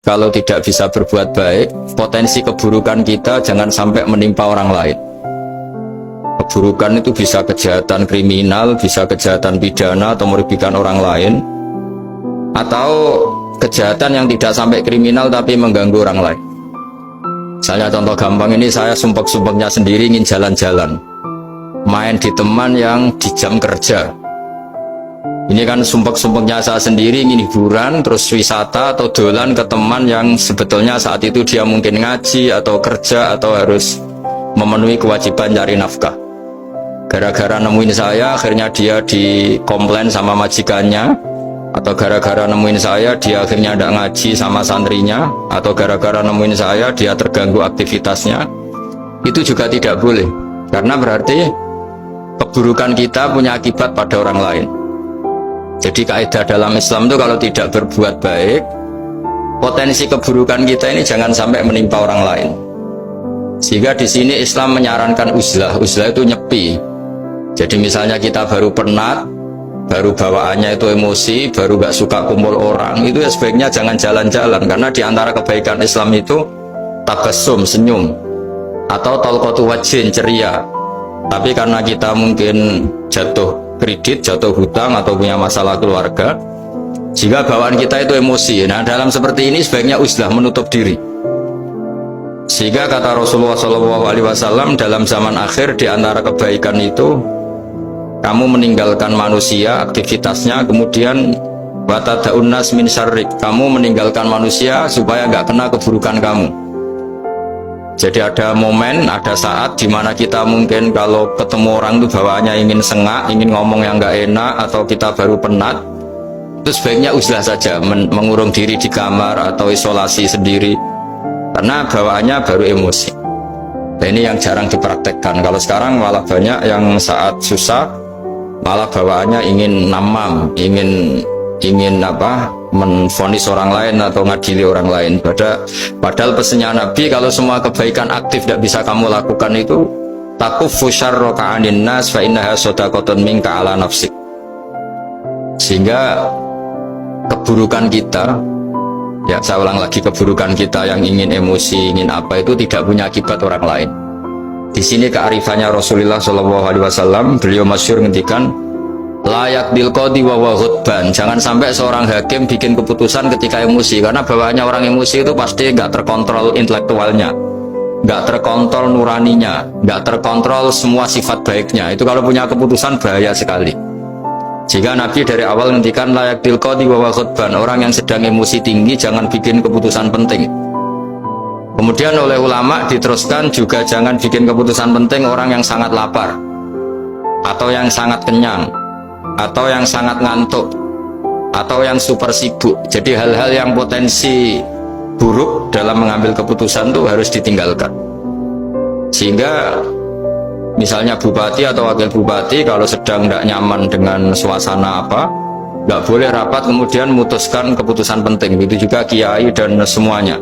kalau tidak bisa berbuat baik, potensi keburukan kita jangan sampai menimpa orang lain. Keburukan itu bisa kejahatan kriminal, bisa kejahatan pidana atau merugikan orang lain, atau kejahatan yang tidak sampai kriminal tapi mengganggu orang lain. Misalnya contoh gampang ini, saya sumpek-sumpeknya sendiri ingin jalan-jalan, main di teman yang di jam kerja. Ini kan sumpek-sumpeknya saya sendiri ingin hiburan, terus wisata atau dolan ke teman yang sebetulnya saat itu dia mungkin ngaji atau kerja atau harus memenuhi kewajiban cari nafkah. Gara-gara nemuin saya, akhirnya dia dikomplain sama majikannya, atau gara-gara nemuin saya, dia akhirnya tidak ngaji sama santrinya, atau gara-gara nemuin saya, dia terganggu aktivitasnya. Itu juga tidak boleh, karena berarti keburukan kita punya akibat pada orang lain. Jadi kaidah dalam Islam itu kalau tidak berbuat baik, potensi keburukan kita ini jangan sampai menimpa orang lain. Sehingga di sini Islam menyarankan uzlah. Uzlah itu nyepi. Jadi misalnya kita baru penat, baru bawaannya itu emosi, baru gak suka kumpul orang, itu ya sebaiknya jangan jalan-jalan. Karena di antara kebaikan Islam itu tabassum, senyum, atau talqatu wajhin, ceria. Tapi karena kita mungkin jatuh kredit, jatuh hutang, atau punya masalah keluarga, jika bawaan kita itu emosi, nah dalam seperti ini sebaiknya uzlah, menutup diri. Sehingga kata Rasulullah SAW, dalam zaman akhir di antara kebaikan itu kamu meninggalkan manusia, aktivitasnya, kemudian watada'un nas min syarrik, kamu meninggalkan manusia supaya nggak kena keburukan kamu. Jadi ada momen, ada saat di mana kita mungkin kalau ketemu orang itu bawaannya ingin sengak, ingin ngomong yang nggak enak, atau kita baru penat, itu sebaiknya uzlah saja, mengurung diri di kamar atau isolasi sendiri, karena bawaannya baru emosi. Nah, ini yang jarang dipraktekkan. Kalau sekarang malah banyak yang saat susah, malah bawaannya ingin namam, ingin menvonis orang lain atau ngadili orang lain. Padahal pesannya Nabi, kalau semua kebaikan aktif tidak bisa kamu lakukan itu, takuffu syarraka 'anin nas fa innaha shadaqatun minka 'ala nafsik. Sehingga keburukan kita, ya saya ulang lagi, keburukan kita yang ingin emosi, ingin apa, itu tidak punya akibat orang lain. Di sini kearifannya Rasulullah SAW, beliau masyhur ngendikan, layak dilqodi wa ghadban. Jangan sampai seorang hakim bikin keputusan ketika emosi, karena bawaannya orang emosi itu pasti nggak terkontrol intelektualnya, nggak terkontrol nuraninya, nggak terkontrol semua sifat baiknya. Itu kalau punya keputusan bahaya sekali. Jika Nabi dari awal ngendikan layak dilqodi wa ghadban, orang yang sedang emosi tinggi jangan bikin keputusan penting. Kemudian oleh ulama diteruskan juga jangan bikin keputusan penting orang yang sangat lapar, atau yang sangat kenyang, atau yang sangat ngantuk, atau yang super sibuk. Jadi hal-hal yang potensi buruk dalam mengambil keputusan itu harus ditinggalkan. Sehingga misalnya bupati atau wakil bupati kalau sedang tidak nyaman dengan suasana apa, nggak boleh rapat kemudian memutuskan keputusan penting. Begitu juga kiai dan semuanya.